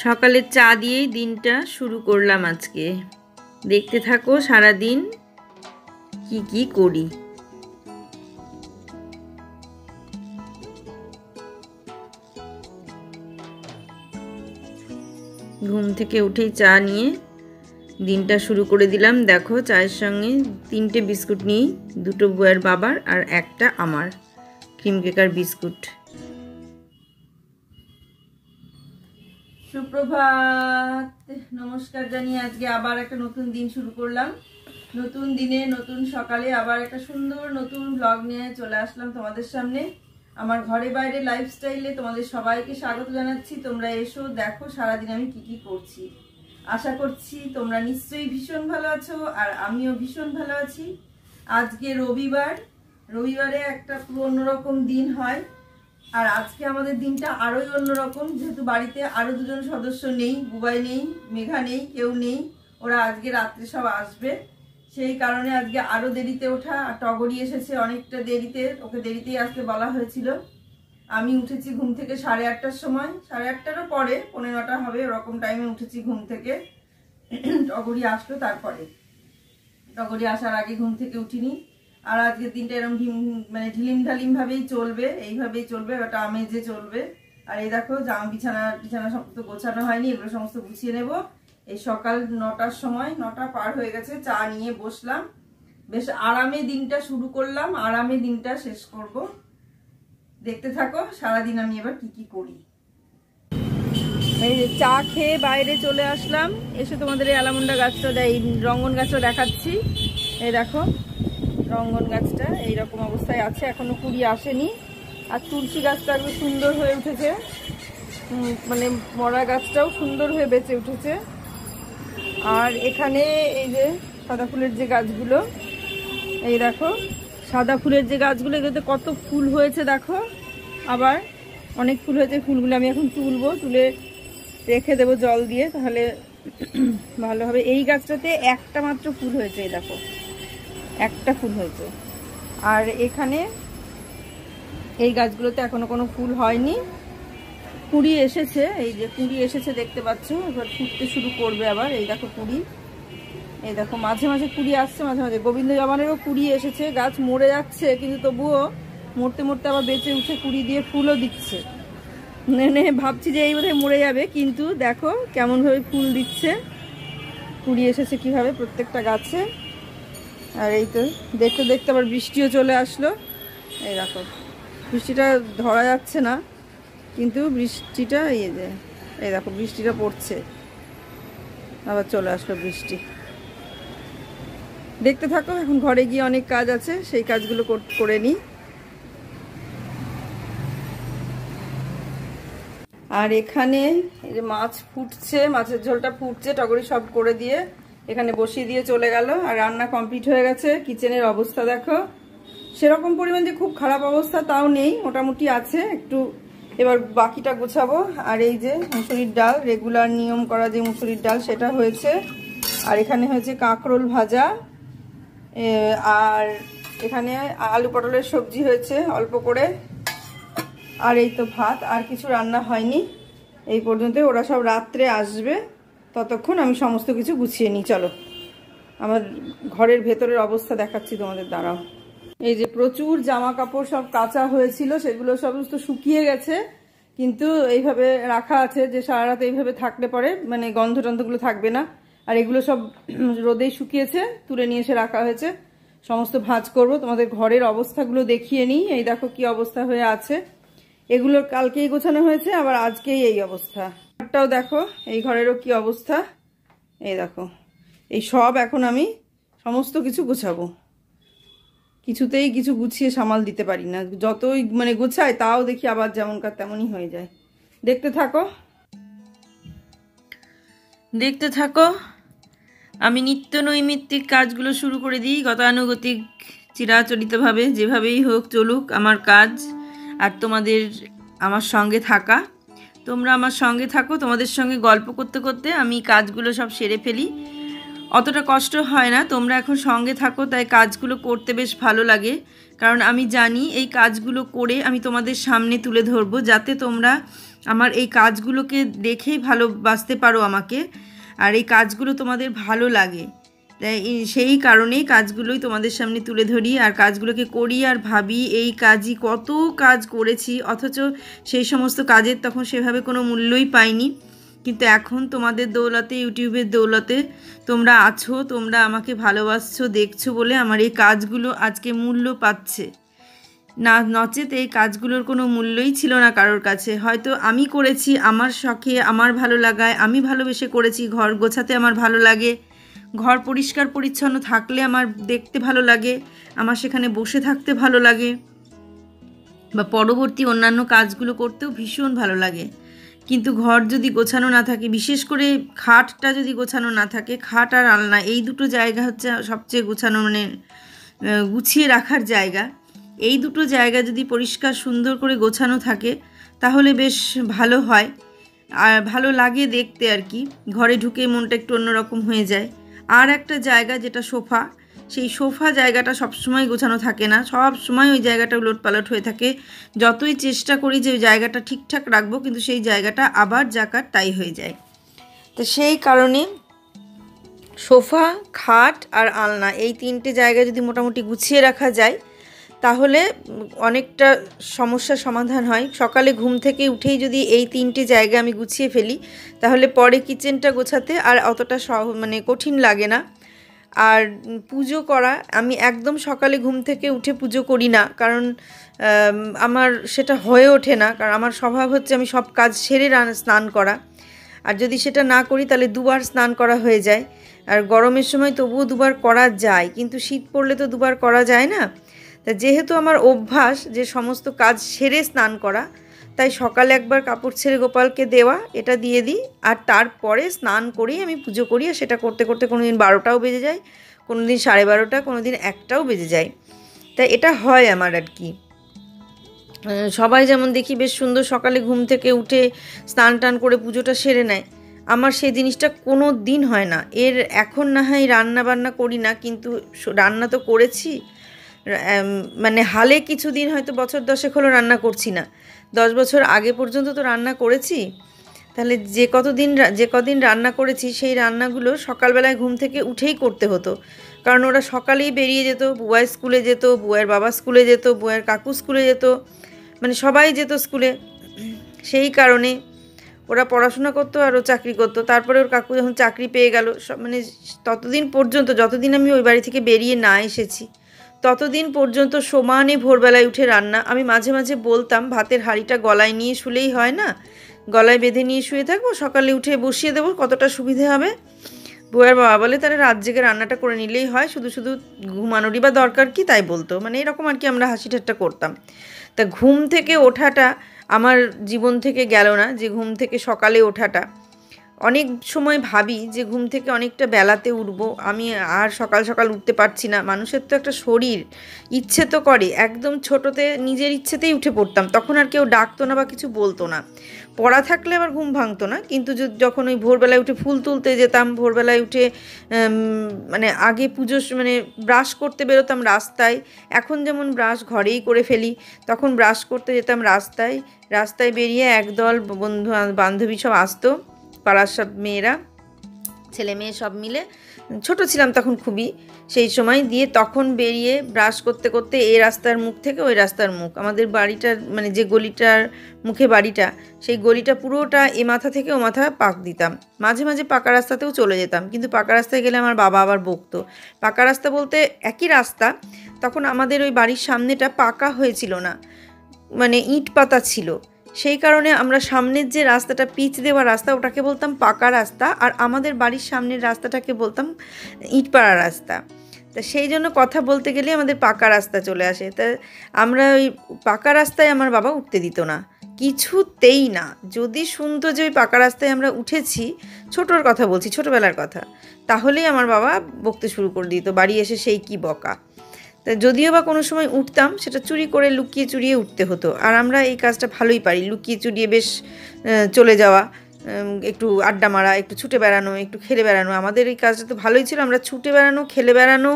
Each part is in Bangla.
সকালে চা দিয়েই দিনটা শুরু করলাম আজকে। দেখতে থাকো সারা দিন কি কি করি। ঘুম থেকে উঠেই চা নিয়ে দিনটা শুরু করে দিলাম। দেখো চায়ের সঙ্গে 3টে বিস্কুট নিই, 2টো বউয়ের বাবার আর একটা আমার ক্রিম কেকার বিস্কুট। সুপ্রভাত, নমস্কার জানিয়ে আজকে আবার একটা নতুন দিন শুরু করলাম। নতুন দিনে নতুন সকালে আবার একটা সুন্দর নতুন ব্লগ নিয়ে চলে আসলাম তোমাদের সামনে। আমার ঘরে বাইরে লাইফস্টাইলে তোমাদের সবাইকে স্বাগত জানাচ্ছি। তোমরা এসো, দেখো সারাদিন আমি কি কি করছি। আশা করছি তোমরা নিশ্চয়ই ভীষণ ভালো আছো আর আমিও ভীষণ ভালো আছি। আজকে রবিবারে একটা পুরো অন্যরকম দিন হয়। আর আজকে আমাদের দিনটা আরোই অন্যরকম, যেহেতু বাড়িতে আরো 2জন সদস্য নেই, বুবাই নেই, মেঘা নেই, কেউ নেই। ওরা আজকে রাত্রে সব আসবে, সেই কারণে আজকে আরো দেরিতে ওঠা। আর টগরি এসেছে অনেকটা দেরিতে, ওকে দেরিতেই আসতে বলা হয়েছিল। আমি উঠেছি ঘুম থেকে 8:30টার সময়, 8:30টারও পরে 9:45 হবে, ওরকম টাইমে উঠেছি ঘুম থেকে। টগরি আসলো তারপরে, টগরি আসার আগে ঘুম থেকে উঠিনি। আর আজকে দিনটা এরকম ঢিলিম ঢালিম ভাবেই চলবে, এইভাবেই চলবে, ওটা আমেজে চলবে। আর এই দেখো বিছানা সমস্ত গোছানো হয়নি, এগুলো সমস্ত গুছিয়ে নেব। এই সকাল 9টার সময়, 9টা পার হয়ে গেছে, চা নিয়ে বসলাম। বেশ আরামে দিনটা শুরু করলাম, আরামে দিনটা শেষ করব। দেখতে থাকো সারাদিন আমি এবার কি কি করি। এই যে চা খেয়ে বাইরে চলে আসলাম, এসে তোমাদের এই অ্যালামন্ডা গাছটা, এই রঙ্গন গাছটা দেখাচ্ছি। এই দেখো রঙ্গন গাছটা এইরকম অবস্থায় আছে, এখনো কুড়ি আসেনি। আর তুলসী গাছটা একটু সুন্দর হয়ে উঠেছে, মানে মরা গাছটাও সুন্দর হয়ে বেঁচে উঠেছে। আর এখানে এই যে সাদা ফুলের যে গাছগুলো, এই দেখো সাদা ফুলের যে গাছগুলো, এগুলোতে কত ফুল হয়েছে দেখো, আবার অনেক ফুল হয়েছে। ফুলগুলো আমি এখন তুলবো, তুলে রেখে দেবো জল দিয়ে, তাহলে ভালো হবে। এই গাছটাতে একটা মাত্র ফুল হয়েছে, এই দেখো একটা ফুল হয়েছে। আর এখানে এই গাছগুলোতে এখনো কোনো ফুল হয়নি, কুড়ি এসেছে। এই যে কুড়ি এসেছে দেখতে পাচ্ছ, এবার ফুটতে শুরু করবে আবার। এই দেখো কুড়ি, এই দেখো মাঝে মাঝে কুড়ি আসছে, মাঝে মাঝে গোবিন্দ জমানেরও কুড়ি এসেছে। গাছ মরে যাচ্ছে কিন্তু তবুও মরতে মরতে আবার বেঁচে উঠে কুড়ি দিয়ে ফুলও দিচ্ছে। ভাবছি যে এই বোধহয় মরে যাবে, কিন্তু দেখো কেমনভাবে ফুল দিচ্ছে, কুড়ি এসেছে কিভাবে প্রত্যেকটা গাছে। আর এই তো দেখতে দেখতে আবার বৃষ্টিও চলে আসলো। এই দেখো বৃষ্টিটা ধরা যাচ্ছে না, কিন্তু বৃষ্টিটা এই দেখো বৃষ্টিটা পড়ছে, আবার চলে আসলো বৃষ্টি। দেখতে থাকো, এখন ঘরে গিয়ে অনেক কাজ আছে, সেই কাজগুলো করে নিই। আর এখানে এই যে মাছ ফুটছে, মাছের ঝোলটা ফুটছে, টগরি সব করে দিয়ে এখানে বসিয়ে দিয়ে চলে গেল। আর রান্না কমপ্লিট হয়ে গেছে। কিচেনের অবস্থা দেখো, সেরকম পরিমাণ যে খুব খারাপ অবস্থা তাও নেই, মোটামুটি আছে একটু। এবার বাকিটা গোছাবো। আর এই যে মুসুরির ডাল, রেগুলার নিয়ম করা যে মুসুরির ডাল, সেটা হয়েছে। আর এখানে হয়েছে কাঁকরোল ভাজা, আর এখানে আলু পটলের সবজি হয়েছে অল্প করে। আর এই তো ভাত, আর কিছু রান্না হয়নি এই পর্যন্ত। ওরা সব রাত্রে আসবে, ততক্ষণ আমি সমস্ত কিছু গুছিয়ে নিই। চলো আমার ঘরের ভেতরের অবস্থা দেখাচ্ছি তোমাদের, দাঁড়াও। এই যে প্রচুর জামা কাপড় সব কাঁচা হয়েছিল, সেগুলো সমস্ত শুকিয়ে গেছে, কিন্তু এইভাবে রাখা আছে যে সারা রাত এইভাবে থাকলে পরে মানে গন্ধ টন্ধগুলো থাকবে না। আর এগুলো সব রোদেই শুকিয়েছে, তুলে নিয়ে এসে রাখা হয়েছে। সমস্ত ভাঁজ করব, তোমাদের ঘরের অবস্থাগুলো দেখিয়ে নিই। এই দেখো কি অবস্থা হয়ে আছে, এগুলো কালকেই গোছানো হয়েছে, আবার আজকেই এই অবস্থা। ঘরটাও দেখো, এই ঘরেরও কি অবস্থা, এই দেখো। এই সব এখন আমি সমস্ত কিছু গোছাবো, কিছুতেই কিছু গুছিয়ে সামাল দিতে পারি না। যতই মানে গোছাই তাও দেখি আবার যেমনকার তেমনই হয়ে যায়। দেখতে থাকো, দেখতে থাকো। আমি নিত্য নৈমিত্তিক কাজগুলো শুরু করে দিই, গতানুগতিক চিরাচরিতভাবে, যেভাবেই হোক চলুক আমার কাজ। আর তোমাদের আমার সঙ্গে থাকা, তোমরা আমার সঙ্গে থাকো। তোমাদের সঙ্গে গল্প করতে করতে আমি কাজগুলো সব সেরে ফেলি, অতটা কষ্ট হয় না। তোমরা এখন সঙ্গে থাকো, তাই কাজগুলো করতে বেশ ভালো লাগে। কারণ আমি জানি এই কাজগুলো করে আমি তোমাদের সামনে তুলে ধরবো, যাতে তোমরা আমার এই কাজগুলোকে দেখেই ভালোবাসতে পারো আমাকে, আর এই কাজগুলো তোমাদের ভালো লাগে, তাই সেই কারণেই কাজগুলোই তোমাদের সামনে তুলে ধরি আর কাজগুলোকে করি আর ভাবি এই কাজই কত কাজ করেছি, অথচ সেই সমস্ত কাজের তখন সেভাবে কোনো মূল্যই পাইনি। কিন্তু এখন তোমাদের দৌলতে, ইউটিউবের দৌলতে তোমরা আছো, তোমরা আমাকে ভালোবাসছো, দেখছো বলে আমার এই কাজগুলো আজকে মূল্য পাচ্ছে। না নচেত এই কাজগুলোর কোনো মূল্যই ছিল না কারোর কাছে। হয়তো আমি করেছি আমার শখে, আমার ভালো লাগায়, আমি ভালোবেসে করেছি, ঘর গোছাতে আমার ভালো লাগে, ঘর পরিষ্কার পরিচ্ছন্ন থাকলে আমার দেখতে ভালো লাগে, আমার সেখানে বসে থাকতে ভালো লাগে, বা পরবর্তী অন্যান্য কাজগুলো করতেও ভীষণ ভালো লাগে। কিন্তু ঘর যদি গোছানো না থাকে, বিশেষ করে খাটটা যদি গোছানো না থাকে, খাট আর আলনা এই দুটো জায়গা হচ্ছে সবচেয়ে গোছানো, মানে গুছিয়ে রাখার জায়গা। এই দুটো জায়গা যদি পরিষ্কার সুন্দর করে গোছানো থাকে তাহলে বেশ ভালো হয় আর ভালো লাগে দেখতে আর কি। ঘরে ঢুকে মনটা একটু অন্যরকম হয়ে যায়। আর একটা জায়গা যেটা সোফা, সেই সোফা জায়গাটা সবসময় গোছানো থাকে না, সব সময় ওই জায়গাটা উলটপালট হয়ে থাকে। যতই চেষ্টা করি যে ওই জায়গাটা ঠিকঠাক রাখবো, কিন্তু সেই জায়গাটা আবার যাকার তাই হয়ে যায়। তো সেই কারণে সোফা, খাট আর আলনা এই তিনটে জায়গা যদি মোটামুটি গুছিয়ে রাখা যায় তাহলে অনেকটা সমস্যার সমাধান হয়। সকালে ঘুম থেকে উঠেই যদি এই তিনটে জায়গা আমি গুছিয়ে ফেলি তাহলে পরে কিচেনটা গোছাতে আর অতটা মানে কঠিন লাগে না। আর পুজো করা, আমি একদম সকালে ঘুম থেকে উঠে পুজো করি না, কারণ আমার সেটা হয়ে ওঠে না। কারণ আমার স্বভাব হচ্ছে আমি সব কাজ সেরে স্নান করা, আর যদি সেটা না করি তাহলে দুবার স্নান করা হয়ে যায়। আর গরমের সময় তবুও দুবার করা যায়, কিন্তু শীত পড়লে তো দুবার করা যায় না। তা যেহেতু আমার অভ্যাস যে সমস্ত কাজ সেরে স্নান করা, তাই সকালে একবার কাপড় ছেড়ে গোপালকে দেওয়া, এটা দিয়ে দিই, আর তারপরে স্নান করেই আমি পুজো করি। আর সেটা করতে করতে কোনো দিন 12টাও বেজে যায়, কোনো দিন 12:30, কোনো দিন 1টাও বেজে যায়। তাই এটা হয় আমার আর কি। সবাই যেমন দেখি বেশ সুন্দর সকালে ঘুম থেকে উঠে স্নান টান করে পুজোটা সেরে নেয়, আমার সেই জিনিসটা কোনো দিন হয় না। এখন না হয় রান্না বান্না করি না, কিন্তু রান্না তো করেছি, মানে হালে কিছুদিন হয়তো বছর 10 হলো রান্না করছি না, 10 বছর আগে পর্যন্ত তো রান্না করেছি। তাহলে যে কদিন রান্না করেছি সেই রান্নাগুলো সকালবেলায় ঘুম থেকে উঠেই করতে হতো, কারণ ওরা সকালেই বেরিয়ে যেত, বুয়াই স্কুলে যেত, বুয়াইয়ের বাবা স্কুলে যেত, বুয়াইয়ের কাকু স্কুলে যেত, মানে সবাই যেত স্কুলে। সেই কারণে ওরা পড়াশোনা করতো আর ও চাকরি করতো। তারপরে ওর কাকু যখন চাকরি পেয়ে গেল, মানে ততদিন পর্যন্ত, যতদিন আমি ওই বাড়ি থেকে বেরিয়ে না এসেছি, ততদিন পর্যন্ত সমানে ভোরবেলায় উঠে রান্না। আমি মাঝে মাঝে বলতাম ভাতের হাঁড়িটা গলায় নিয়ে শুলেই হয় না, গলায় বেঁধে নিয়ে শুয়ে থাকবো, সকালে উঠে বসিয়ে দেবো, কতটা সুবিধে হবে। বউয়ের বাবা বলে তাহলে রাত জেগে রান্নাটা করে নিলেই হয়, শুধু শুধু ঘুমানোরই বা দরকার কি, তাই বলতো, মানে এরকম আর কি আমরা হাসি ঠাট্টা করতাম। তা ঘুম থেকে ওঠাটা আমার জীবন থেকে গেল না, যে ঘুম থেকে সকালে ওঠাটা। অনেক সময় ভাবি যে ঘুম থেকে অনেকটা বেলাতে উঠবো, আমি আর সকাল সকাল উঠতে পারছি না। মানুষের তো একটা শরীর, ইচ্ছে তো করে। একদম ছোটোতে নিজের ইচ্ছেতেই উঠে পড়তাম, তখন আর কেউ ডাকতো না বা কিছু বলতো না, পড়া থাকলে আবার ঘুম ভাঙতো না। কিন্তু যখন ওই ভোরবেলায় উঠে ফুল তুলতে যেতাম, ভোরবেলায় উঠে মানে আগে পুজো, মানে ব্রাশ করতে বেরোতাম রাস্তায়, এখন যেমন ব্রাশ ঘরেই করে ফেলি, তখন ব্রাশ করতে যেতাম রাস্তায়। রাস্তায় বেরিয়ে একদল বন্ধু বান্ধবী সব আসতো, পাড়ার সব মেয়েরা, ছেলে মেয়ে সব মিলে, ছোট ছিলাম তখন খুবই, সেই সময় দিয়ে তখন বেরিয়ে ব্রাশ করতে করতে এই রাস্তার মুখ থেকে ওই রাস্তার মুখ, আমাদের বাড়িটার মানে যে গলিটার মুখে বাড়িটা, সেই গলিটা পুরোটা এ মাথা থেকে ও মাথা পাক দিতাম। মাঝে মাঝে পাকা রাস্তাতেও চলে যেতাম, কিন্তু পাকা রাস্তায় গেলে আমার বাবা আবার বকতো। পাকা রাস্তা বলতে একই রাস্তা, তখন আমাদের ওই বাড়ির সামনেটা পাকা হয়েছিল না, মানে ইট পাতা ছিল। সেই কারণে আমরা সামনের যে রাস্তাটা, পিচ দেওয়া রাস্তা, ওটাকে বলতাম পাকা রাস্তা, আর আমাদের বাড়ির সামনের রাস্তাটাকে বলতাম ইটপাড়া রাস্তা। তা সেই জন্য কথা বলতে গেলে আমাদের পাকা রাস্তা চলে আসে। তা আমরা ওই পাকা রাস্তায় আমার বাবা উঠতে দিত না, কিছুতেই না। যদি শুনতো যে ওই পাকা রাস্তায় আমরা উঠেছি, ছোটোর কথা বলছি, ছোটোবেলার কথা, তাহলেই আমার বাবা বকতে শুরু করে দিত, বাড়ি এসে সেই কি বকা। তা যদিও বা কোনো সময় উঠতাম, সেটা চুরি করে লুকিয়ে চুরিয়ে উঠতে হতো। আর আমরা এই কাজটা ভালোই পারি, লুকিয়ে চুরিয়ে বেশ চলে যাওয়া, একটু আড্ডা মারা, একটু ছুটে বেড়ানো, একটু খেলে বেড়ানো, আমাদের এই কাজটা তো ভালোই ছিল। আমরা ছুটে বেড়ানো, খেলে বেড়ানো,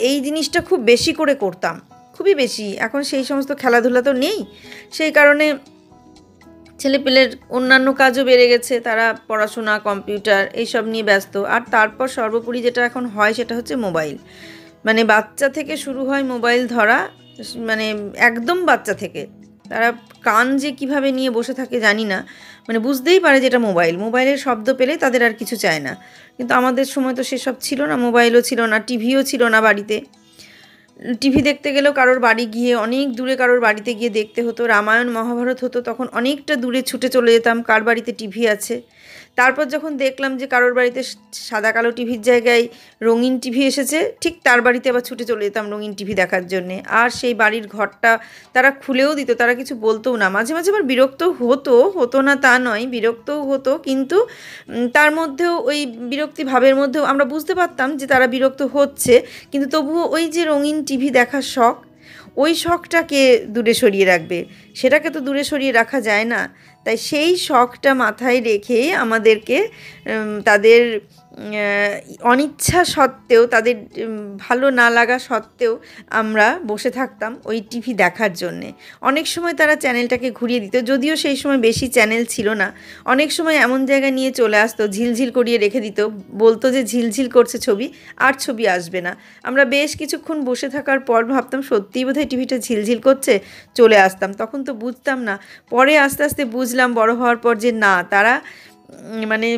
এই জিনিসটা খুব বেশি করে করতাম, খুবই বেশি। এখন সেই সমস্ত খেলাধুলা তো নেই, সেই কারণে ছেলেপেলের অন্যান্য কাজও বেড়ে গেছে, তারা পড়াশোনা, কম্পিউটার এইসব নিয়ে ব্যস্ত। আর তারপর সর্বোপরি যেটা এখন হয় সেটা হচ্ছে মোবাইল। মানে বাচ্চা থেকে শুরু হয় মোবাইল ধরা, মানে একদম বাচ্চা থেকে তারা কান যে কিভাবে নিয়ে বসে থাকে জানি না, মানে বুঝতেই পারে যেটা মোবাইল, মোবাইলের শব্দ পেলে তাদের আর কিছু চায় না। কিন্তু আমাদের সময় তো সেসব ছিল না, মোবাইলও ছিল না, টিভিও ছিল না বাড়িতে। টিভি দেখতে গেলেও কারোর বাড়ি গিয়ে, অনেক দূরে কারোর বাড়িতে গিয়ে দেখতে হতো। রামায়ণ মহাভারত হতো তখন অনেকটা দূরে ছুটে চলে যেতাম কার বাড়িতে টিভি আছে। তারপর যখন দেখলাম যে কারোর বাড়িতে সাদা কালো টিভির জায়গায় রঙিন টিভি এসেছে, ঠিক তার বাড়িতে আবার ছুটে চলে যেতাম রঙিন টিভি দেখার জন্যে। আর সেই বাড়ির ঘরটা তারা খুলেও দিত, তারা কিছু বলতেও না। মাঝে মাঝে আবার বিরক্ত হতো না তা নয়, বিরক্তও হতো, কিন্তু তার মধ্যেও ওই বিরক্তি ভাবের মধ্যেও আমরা বুঝতে পারতাম যে তারা বিরক্ত হচ্ছে, কিন্তু তবুও ওই যে রঙিন টিভি দেখার শখ, ওই শখটাকে দূরে সরিয়ে রাখবে, সেটাকে তো দূরে সরিয়ে রাখা যায় না। তাই সেই শখটা মাথায় রেখে আমাদেরকে তাদের অনিচ্ছা সত্ত্বেও, তাদের ভালো না লাগা সত্ত্বেও আমরা বসে থাকতাম ওই টিভি দেখার জন্যে। অনেক সময় তারা চ্যানেলটাকে ঘুরিয়ে দিত, যদিও সেই সময় বেশি চ্যানেল ছিল না। অনেক সময় এমন জায়গায় নিয়ে চলে আসতো, ঝিলঝিল করিয়ে রেখে দিত, বলতো যে ঝিলঝিল করছে ছবি, আর ছবি আসবে না। আমরা বেশ কিছুক্ষণ বসে থাকার পর ভাবতাম সত্যিই বোধহয় টিভিটা ঝিলঝিল করছে, চলে আসতাম। তখন তো বুঝতাম না, পরে আস্তে আস্তে বুঝলাম বড় হওয়ার পর যে না, তারা মানে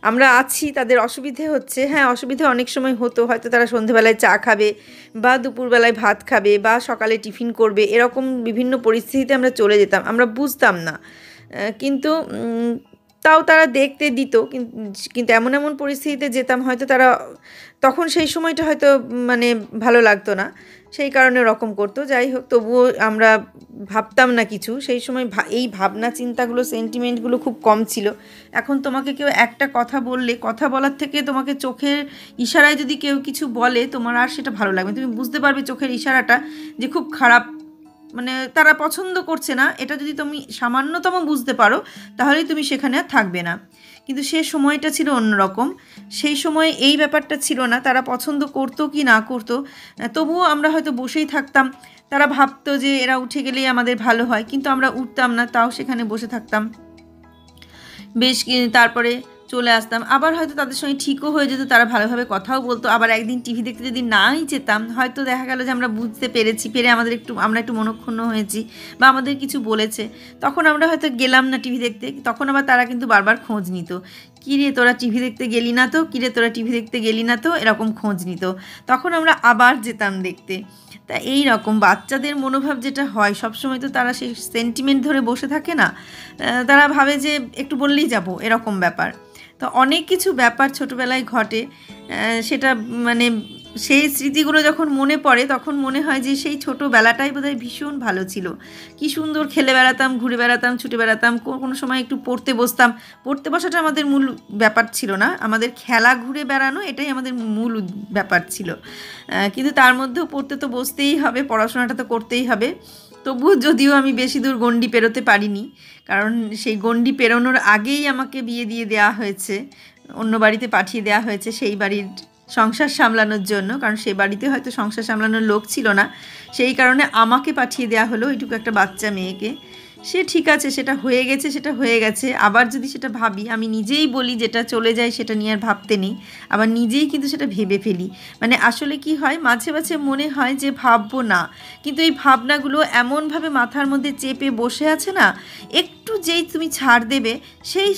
আমরা আছি, তাদের অসুবিধে হচ্ছে। হ্যাঁ, অসুবিধে অনেক সময় হতো, হয়তো তারা সন্ধেবেলায় চা খাবে বা দুপুরবেলায় ভাত খাবে বা সকালে টিফিন করবে, এরকম বিভিন্ন পরিস্থিতিতে আমরা চলে যেতাম, আমরা বুঝতাম না। কিন্তু তাও তারা দেখতে দিত। কিন্তু এমন এমন পরিস্থিতিতে যেতাম, হয়তো তারা তখন সেই সময়টা হয়তো মানে ভালো লাগতো না, সেই কারণে ওরকম করতো। যাই হোক, তবুও আমরা ভাবতাম না কিছু। সেই সময় এই ভাবনা চিন্তাগুলো, সেন্টিমেন্টগুলো খুব কম ছিল। এখন তোমাকে কেউ একটা কথা বললে, কথা বলার থেকে তোমাকে চোখের ইশারায় যদি কেউ কিছু বলে, তোমার আর সেটা ভালো লাগবে। তুমি বুঝতে পারবে চোখের ইশারাটা যে খুব খারাপ, মানে তারা পছন্দ করছে না, এটা যদি তুমি সামান্যতম বুঝতে পারো তাহলেই তুমি সেখানে আর থাকবে না। কিন্তু সে সময়টা ছিল অন্যরকম। সেই সময় এই ব্যাপারটা ছিল না, তারা পছন্দ করতো কি না করতো, তবুও আমরা হয়তো বসেই থাকতাম। তারা ভাবতো যে এরা উঠে গেলেই আমাদের ভালো হয়, কিন্তু আমরা উঠতাম না, তাও সেখানে বসে থাকতাম। বেশ তারপরে চলে আসতাম। আবার হয়তো তাদের সঙ্গে ঠিকও হয়ে যেত, তারা ভালোভাবে কথাও বলতো। আবার একদিন টিভি দেখতে যদি নাই যেতাম, হয়তো দেখা গেল যে আমরা বুঝতে পেরেছি, আমরা একটু মনক্ষুণ্ণ হয়েছি বা আমাদের কিছু বলেছে, তখন আমরা হয়তো গেলাম না টিভি দেখতে। তখন আবার তারা কিন্তু বারবার খোঁজ নিত, কিরে তোরা টিভি দেখতে গেলি না তো, কিরে তোরা টিভি দেখতে গেলি না তো, এরকম খোঁজ নিত। তখন আমরা আবার যেতাম দেখতে। তা এই রকম বাচ্চাদের মনোভাব যেটা হয়, সবসময় তো তারা সেই সেন্টিমেন্ট ধরে বসে থাকে না, তারা ভাবে যে একটু বললেই যাব, এরকম ব্যাপার। তো অনেক কিছু ব্যাপার ছোটোবেলায় ঘটে, সেটা মানে সেই স্মৃতিগুলো যখন মনে পড়ে তখন মনে হয় যে সেই ছোটোবেলাটাই বোধহয় ভীষণ ভালো ছিল। কি সুন্দর খেলে বেড়াতাম, ঘুরে বেড়াতাম, ছুটে বেড়াতাম। কোনো সময় একটু পড়তে বসতাম। পড়তে বসাটা আমাদের মূল ব্যাপার ছিল না, আমাদের খেলা, ঘুরে বেড়ানো, এটাই আমাদের মূল ব্যাপার ছিল। কিন্তু তার মধ্যেও পড়তে তো বসতেই হবে, পড়াশোনাটা তো করতেই হবে। তবুও যদিও আমি বেশি দূর গণ্ডি পেরোতে পারিনি, কারণ সেই গণ্ডি পেরোনোর আগেই আমাকে বিয়ে দিয়ে দেওয়া হয়েছে, অন্য বাড়িতে পাঠিয়ে দেওয়া হয়েছে সেই বাড়ির সংসার সামলানোর জন্য। কারণ সেই বাড়িতে হয়তো সংসার সামলানোর লোক ছিল না, সেই কারণে আমাকে পাঠিয়ে দেওয়া হলো ওইটুকু একটা বাচ্চা মেয়েকে। সে ঠিক আছে, সেটা হয়ে গেছে, সেটা হয়ে গেছে। আবার যদি সেটা ভাবি, আমি নিজেই বলি যেটা চলে যায় সেটা নিয়ে আর ভাবতে নেই, আবার নিজেই কিন্তু সেটা ভেবে ফেলি। মানে আসলে কি হয়, মাঝে মাঝে মনে হয় যে ভাববো না, কিন্তু এই ভাবনাগুলো এমনভাবে মাথার মধ্যে চেপে বসে আছে না, একটু যেই তুমি ছাড় দেবে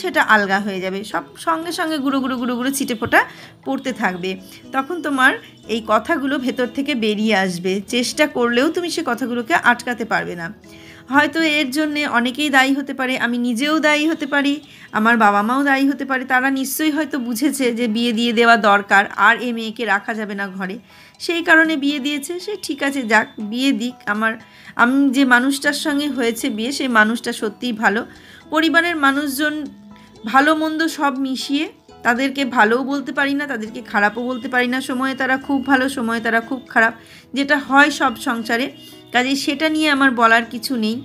সেটা আলগা হয়ে যাবে, সব সঙ্গে সঙ্গে গুঁড়ো গুঁড়ো গুঁড়ো গুঁড়ো ছিটে ফোঁটা পড়তে থাকবে। তখন তোমার এই কথাগুলো ভেতর থেকে বেরিয়ে আসবে, চেষ্টা করলেও তুমি সে কথাগুলোকে আটকাতে পারবে না। হয়তো এর জন্যে অনেকেই দায়ী হতে পারে, আমি নিজেও দায়ী হতে পারি, আমার বাবা মাও দায়ী হতে পারে। তারা নিশ্চয়ই হয়তো বুঝেছে যে বিয়ে দিয়ে দেওয়া দরকার, আর এ মেয়েকে রাখা যাবে না ঘরে, সেই কারণে বিয়ে দিয়েছে। সে ঠিক আছে, যাক, বিয়ে দিক। আমি যে মানুষটার সঙ্গে হয়েছে বিয়ে, সেই মানুষটা সত্যিই ভালো। পরিবারের মানুষজন ভালো মন্দ সব মিশিয়ে, তাদেরকে ভালোও বলতে পারি না, তাদেরকে খারাপও বলতে পারি না। সময়ে তারা খুব ভালো, সময়ে তারা খুব খারাপ, যেটা হয় সব সংসারে। কাজেই সেটা নিয়ে আমার বলার কিছু নেই।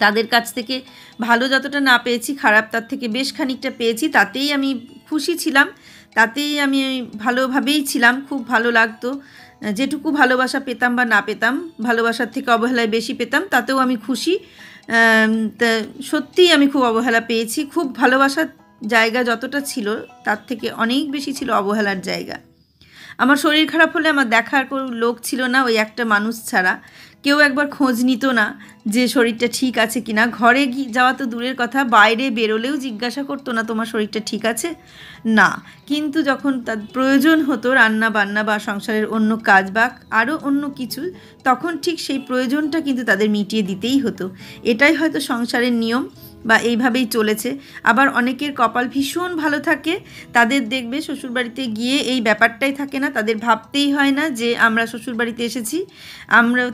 তাদের কাছ থেকে ভালো যতটা না পেয়েছি, খারাপ তার থেকে বেশ খানিকটা পেয়েছি, তাতেই আমি খুশি ছিলাম, তাতেই আমি ভালোভাবেই ছিলাম, খুব ভালো লাগতো। যেটুকু ভালোবাসা পেতাম বা না পেতাম, ভালোবাসার থেকে অবহেলায় বেশি পেতাম, তাতেও আমি খুশি। তা সত্যিই আমি খুব অবহেলা পেয়েছি। খুব ভালোবাসার জায়গা যতটা ছিল তার থেকে অনেক বেশি ছিল অবহেলার জায়গা। আমার শরীর খারাপ হলে আমার দেখার কোনো লোক ছিল না, ওই একটা মানুষ ছাড়া। কেউ একবার খোঁজ নিত না যে শরীরটা ঠিক আছে কি না। ঘরে যাওয়া তো দূরের কথা, বাইরে বেরোলেও জিজ্ঞাসা করতো না তোমার শরীরটা ঠিক আছে না। কিন্তু যখন তার প্রয়োজন হতো রান্না বান্না বা সংসারের অন্য কাজ বা আরও অন্য কিছু, তখন ঠিক সেই প্রয়োজনটা কিন্তু তাদের মিটিয়ে দিতেই হতো। এটাই হয়তো সংসারের নিয়ম বা এইভাবেই চলেছে। আবার অনেকের কপাল ভীষণ ভালো থাকে, তাদের দেখবে শ্বশুরবাড়িতে গিয়ে এই ব্যাপারটাই থাকে না, তাদের ভাবতেই হয় না যে আমরা শ্বশুরবাড়িতে এসেছি,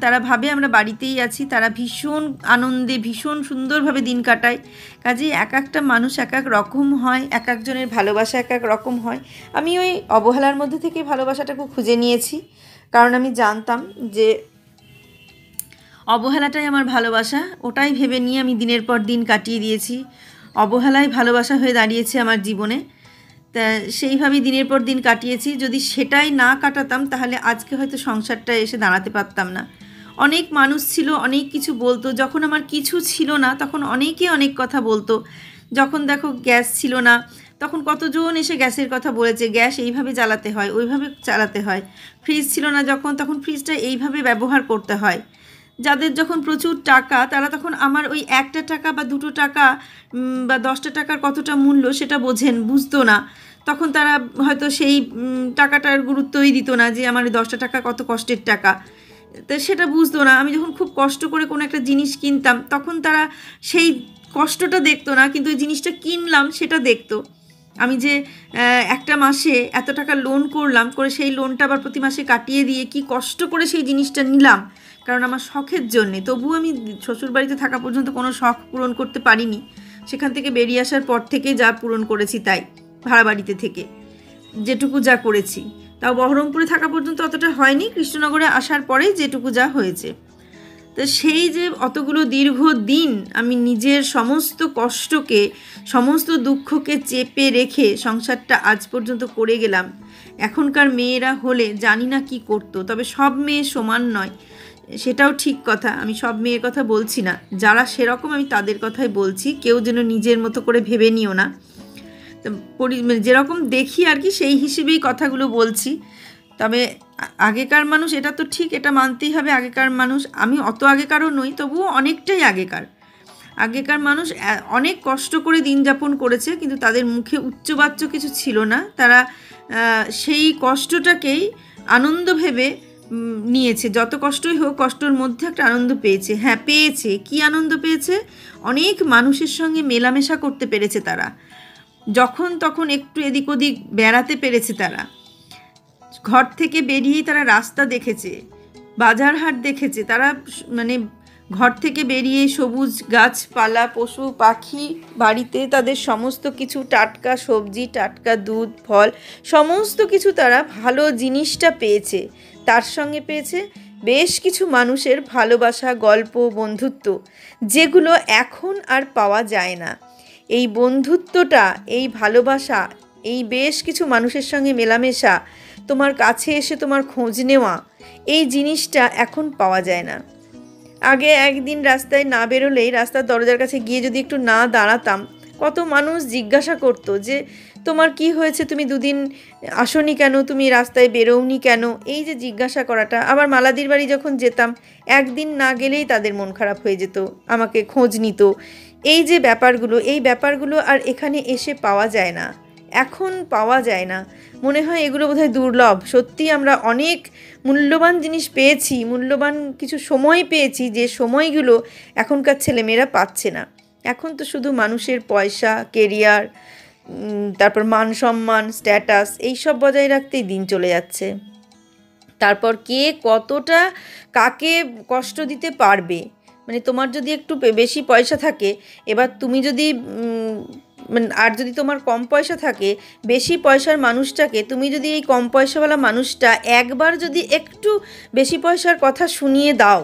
তারা ভাবে আমরা বাড়িতেই আছি। তারা ভীষণ আনন্দে ভীষণ সুন্দরভাবে দিন কাটায়। কাজেই এক একটা মানুষ এক এক রকম হয়, এক একজনের ভালোবাসা এক এক রকম হয়। আমি ওই অবহেলার মধ্যে থেকে ভালোবাসাটাকে খুঁজে নিয়েছি, কারণ আমি জানতাম যে অবহেলাটাই আমার ভালোবাসা। ওটাই ভেবে নিয়ে আমি দিনের পর দিন কাটিয়ে দিয়েছি। অবহেলাই ভালোবাসা হয়ে দাঁড়িয়েছে আমার জীবনে। তা সেইভাবেই দিনের পর দিন কাটিয়েছি। যদি সেটাই না কাটাতাম তাহলে আজকে হয়তো সংসারটা এসে দাঁড়াতে পারতাম না। অনেক মানুষ ছিল, অনেক কিছু বলতো। যখন আমার কিছু ছিল না তখন অনেকে অনেক কথা বলতো। যখন দেখো গ্যাস ছিল না তখন কতজন এসে গ্যাসের কথা বলেছে, গ্যাস এইভাবে জ্বালাতে হয়, ওইভাবে চালাতে হয়। ফ্রিজ ছিল না যখন, তখন ফ্রিজটা এইভাবে ব্যবহার করতে হয়। যাদের যখন প্রচুর টাকা তারা তখন আমার ওই 1টা টাকা বা 2টো টাকা বা 10টা টাকার কতটা মূল্য সেটা বুঝতো না। তখন তারা হয়তো সেই টাকাটার গুরুত্বই দিত না যে আমার 10টা টাকা কত কষ্টের টাকা, তো সেটা বুঝতো না। আমি যখন খুব কষ্ট করে কোনো একটা জিনিস কিনতাম তখন তারা সেই কষ্টটা দেখতো না, কিন্তু ওই জিনিসটা কিনলাম সেটা দেখতো। আমি যে একটা মাসে এত টাকা লোন করলাম, করে সেই লোনটা আবার প্রতি মাসে কাটিয়ে দিয়ে কি কষ্ট করে সেই জিনিসটা নিলাম, কারণ আমার শখের জন্যে। তবুও আমি শ্বশুরবাড়িতে থাকা পর্যন্ত কোনো শখ পূরণ করতে পারিনি। সেখান থেকে বেরিয়ে আসার পর থেকে যা পূরণ করেছি তাই, ভাড়া বাড়িতে থেকে যেটুকু যা করেছি। তাও বহরমপুরে থাকা পর্যন্ত অতটা হয়নি, কৃষ্ণনগরে আসার পরেই যেটুকু যা হয়েছে। তো সেই যে অতগুলো দীর্ঘ দিন আমি নিজের সমস্ত কষ্টকে, সমস্ত দুঃখকে চেপে রেখে সংসারটা আজ পর্যন্ত করে গেলাম। এখনকার মেয়েরা হলে জানি না কি করতো, তবে সব মেয়ে সমান নয়, সেটাও ঠিক কথা। আমি সব মেয়ের কথা বলছি না, যারা সেরকম আমি তাদের কথাই বলছি। কেউ যেন নিজের মতো করে ভেবে নিও না। যেরকম দেখি আর কি সেই হিসেবেই কথাগুলো বলছি। তবে আগেকার মানুষ, এটা তো ঠিক, এটা মানতেই হবে। আগেকার মানুষ, আমি অত আগেকারও নই, তবুও অনেকটাই আগেকার মানুষ অনেক কষ্ট করে দিন যাপন করেছে, কিন্তু তাদের মুখে উচ্চবাচ্য কিছু ছিল না। তারা সেই কষ্টটাকেই আনন্দ ভেবে নিয়েছে। যত কষ্টই হোক, কষ্টর মধ্যে একটা আনন্দ পেয়েছে। হ্যাঁ, পেয়েছে। কি আনন্দ পেয়েছে? অনেক মানুষের সঙ্গে মেলামেশা করতে পেরেছে তারা, যখন তখন একটু এদিক ওদিক বেড়াতে পেরেছে তারা। ঘর থেকে বেরিয়েই তারা রাস্তা দেখেছে, বাজার হাট দেখেছে। তারা মানে ঘর থেকে বেরিয়ে সবুজ গাছপালা, পশু পাখি, বাড়িতে তাদের সমস্ত কিছু, টাটকা সবজি, টাটকা দুধ, ফল, সমস্ত কিছু তারা ভালো জিনিসটা পেয়েছে। তার সঙ্গে পেয়েছে বেশ কিছু মানুষের ভালোবাসা, গল্প, বন্ধুত্ব, যেগুলো এখন আর পাওয়া যায় না। এই বন্ধুত্বটা, এই ভালোবাসা, এই বেশ কিছু মানুষের সঙ্গে মেলামেশা, তোমার কাছে এসে তোমার খোঁজ নেওয়া, এই জিনিসটা এখন পাওয়া যায় না। আগে একদিন রাস্তায় না বেরোলেই, রাস্তার দরজার কাছে গিয়ে যদি একটু না দাঁড়াতাম, কত মানুষ জিজ্ঞাসা করতো যে তোমার কি হয়েছে, তুমি দুদিন আসোনি কেন, তুমি রাস্তায় বেরোওনি কেন। এই যে জিজ্ঞাসা করাটা। আবার মালাদির বাড়ি যখন যেতাম, একদিন না গেলেই তাদের মন খারাপ হয়ে যেত, আমাকে খোঁজ নিত। এই যে ব্যাপারগুলো, এই ব্যাপারগুলো আর এখানে এসে পাওয়া যায় না, এখন পাওয়া যায় না। মনে হয় এগুলো বোধহয় দুর্লভ। সত্যি আমরা অনেক মূল্যবান জিনিস পেয়েছি, মূল্যবান কিছু সময় পেয়েছি, যে সময়গুলো এখনকার ছেলেমেয়েরা পাচ্ছে না। এখন তো শুধু মানুষের পয়সা, কেরিয়ার, তারপর মান সম্মান, স্ট্যাটাস, এইসব বজায় রাখতেই দিন চলে যাচ্ছে। তারপর কে কতটা কাকে কষ্ট দিতে পারবে, মানে তোমার যদি একটু বেশি পয়সা থাকে, এবার তুমি যদি আর যদি তোমার কম পয়সা থাকে, বেশি পয়সার মানুষটাকে তুমি যদি, এই কম পয়সাওয়ালা মানুষটা একবার যদি একটু বেশি পয়সার কথা শুনিয়ে দাও,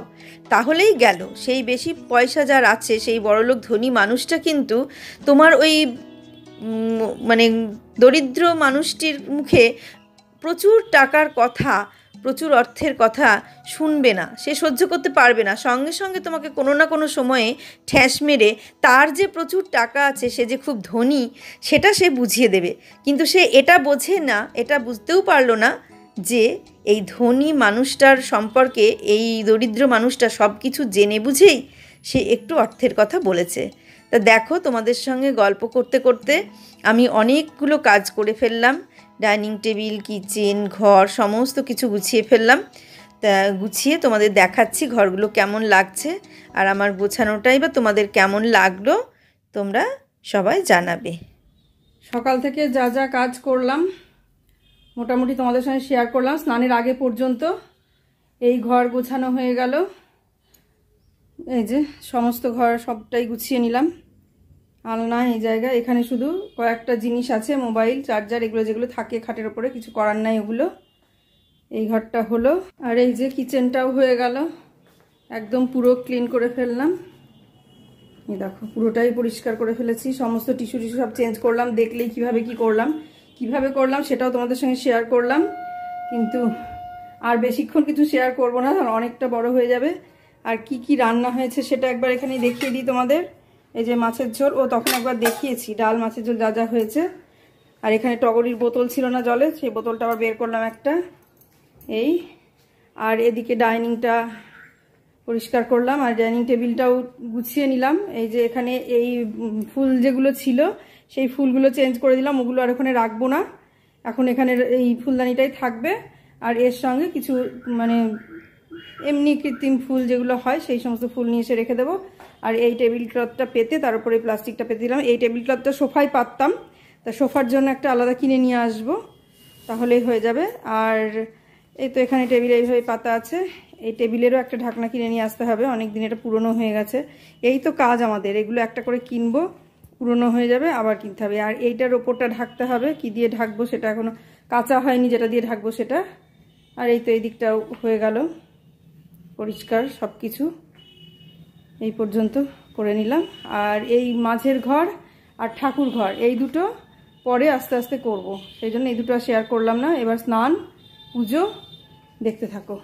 তাহলেই গেল। সেই বেশি পয়সা যার আছে, সেই বড়লোক ধনী মানুষটা কিন্তু তোমার ওই মানে দরিদ্র মানুষটির মুখে প্রচুর টাকার কথা, প্রচুর অর্থের কথা শুনবে না, সে সহ্য করতে পারবে না। সঙ্গে সঙ্গে তোমাকে কোনো না কোনো সময়ে ঠ্যাস মেরে তার যে প্রচুর টাকা আছে, সে যে খুব ধনী, সেটা সে বুঝিয়ে দেবে। কিন্তু সে এটা বোঝে না, এটা বুঝতেও পারলো না যে এই ধনী মানুষটার সম্পর্কে এই দরিদ্র মানুষটা সব কিছু জেনে বুঝেই সে একটু অর্থের কথা বলেছে। তা দেখো, তোমাদের সঙ্গে গল্প করতে করতে আমি অনেকগুলো কাজ করে ফেললাম। ডাইনিং টেবিল, কিচেন, ঘর সমস্ত কিছু গুছিয়ে ফেললাম। তা গুছিয়ে তোমাদের দেখাচ্ছি ঘরগুলো কেমন লাগছে, আর আমার গোছানোটাই বা তোমাদের কেমন লাগলো তোমরা সবাই জানাবে। সকাল থেকে যা যা কাজ করলাম মোটামুটি তোমাদের সঙ্গে শেয়ার করলাম। স্নানের আগে পর্যন্ত এই ঘর গোছানো হয়ে গেল। এই যে সমস্ত ঘর সবটাই গুছিয়ে নিলাম। আলনা এই জায়গা, এখানে শুধু কয়েকটা জিনিস আছে, মোবাইল, চার্জার, এগুলো যেগুলো থাকে খাটের ওপরে, কিছু করার নাই ওগুলো। এই ঘরটা হলো। আর এই যে কিচেনটাও হয়ে গেল, একদম পুরো ক্লিন করে ফেললাম। এই দেখো পুরোটাই পরিষ্কার করে ফেলেছি, সমস্ত টিস্যু সব চেঞ্জ করলাম। দেখলেই কিভাবে করলাম সেটাও তোমাদের সঙ্গে শেয়ার করলাম। কিন্তু আর বেশিক্ষণ কিছু শেয়ার করব না, কারণ অনেকটা বড় হয়ে যাবে। আর কি কি রান্না হয়েছে সেটা একবার এখানে দেখিয়ে দিই তোমাদের। এই যে মাছের ঝোল, তখন একবার দেখিয়েছি ডাল, মাছের ঝোল যা যা হয়েছে। আর এখানে টগরির বোতল ছিল না জলে, সেই বোতলটা আবার বের করলাম একটা। এই আর এদিকে ডাইনিংটা পরিষ্কার করলাম, আর ডাইনিং টেবিলটাও গুছিয়ে নিলাম। এই যে এখানে এই ফুল যেগুলো ছিল সেই ফুলগুলো চেঞ্জ করে দিলাম, ওগুলো আর ওখানে রাখবো না, এখন এখানে এই ফুলদানিটাই থাকবে। আর এর সঙ্গে কিছু মানে এমনি কৃত্রিম ফুল যেগুলো হয় সেই সমস্ত ফুল নিয়ে এসে রেখে দেবো। আর এই টেবিল ক্লথটা পেতে তার উপরে প্লাস্টিকটা পেতে দিলাম। এই টেবিল ক্লথটা সোফায় পাততাম, তা সোফার জন্য একটা আলাদা কিনে নিয়ে আসবো, তাহলেই হয়ে যাবে। আর এই তো এখানে টেবিল এইভাবে পাতা আছে, এই টেবিলেরও একটা ঢাকনা কিনে নিয়ে আসতে হবে, অনেক দিন এটা পুরনো হয়ে গেছে। এই তো কাজ আমাদের, এগুলো একটা করে কিনবো, পুরনো হয়ে যাবে আবার কিনতে হবে। আর এইটার ওপরটা ঢাকতে হবে, কি দিয়ে ঢাকবো সেটা এখনো কাঁচা হয়নি, যেটা দিয়ে ঢাকবো সেটা। আর এই তো এই দিকটাও হয়ে গেল পরিষ্কার, সব কিছু এই পর্যন্ত করে নিলাম। আর এই মাঝের ঘর আর ঠাকুর ঘর এই দুটো পরে আস্তে আস্তে করব, সেই জন্য এই দুটো শেয়ার করলাম না। এবার স্নান পুজো দেখতে থাকো।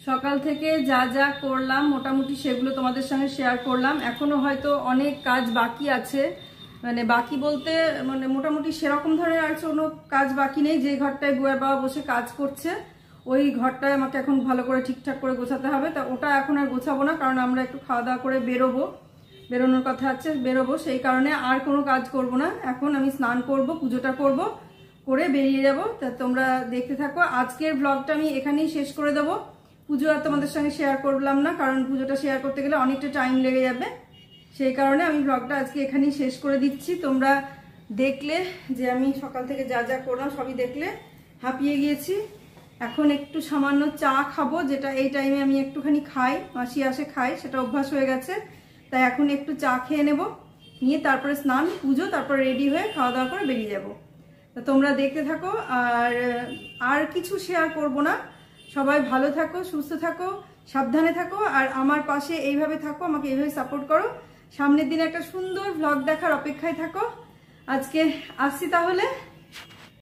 সকাল থেকে যা যা করলাম মোটামুটি সেগুলো তোমাদের সঙ্গে শেয়ার করলাম। এখনো হয়তো অনেক কাজ বাকি আছে, মানে বাকি বলতে মানে মোটামুটি সেরকম ধরনের আর কোনো কাজ বাকি নেই। যে ঘরটায় বুয়ার বাবা বসে কাজ করছে ওই ঘরটায় আমাকে এখন ভালো করে ঠিকঠাক করে গোছাতে হবে। তা ওটা এখন আর গোছাবো না, কারণ আমরা একটু খাওয়া দাওয়া করে বেরোনোর কথা আছে, বেরোবো, সেই কারণে আর কোনো কাজ করব না। এখন আমি স্নান করব, পুজোটা করব, করে বেরিয়ে যাব। তা তোমরা দেখতে থাকো। আজকের ব্লগটা আমি এখানেই শেষ করে দেবো। পুজো আর তোমাদের সঙ্গে শেয়ার করলাম না, কারণ পুজোটা শেয়ার করতে গেলে অনেকটা টাইম লেগে যাবে, সেই কারণে আমি ব্লগটা আজকে এখানেই শেষ করে দিচ্ছি। তোমরা দেখলে যে আমি সকাল থেকে যা যা করলাম সবই দেখলে, হাঁপিয়ে গিয়েছি। এখন একটু সামান্য চা খাবো, যেটা এই টাইমে আমি একটুখানি খাই, মাসি আসে খাই, সেটা অভ্যাস হয়ে গেছে। তাই এখন একটু চা খেয়ে নেব, নিয়ে তারপরে স্নান পুজো, তারপর রেডি হয়ে খাওয়া দাওয়া করে বেরিয়ে যাব। তা তোমরা দেখতে থাকো, আর কিছু শেয়ার করব না। সবাই ভালো থাকো, সুস্থ থাকো, সাবধানে থাকো, আর আমার পাশে এইভাবে থাকো, আমাকে এইভাবে সাপোর্ট করো। সামনের দিনে একটা সুন্দর ভ্লগ দেখার অপেক্ষায় থাকো। আজকে আসছি তাহলে।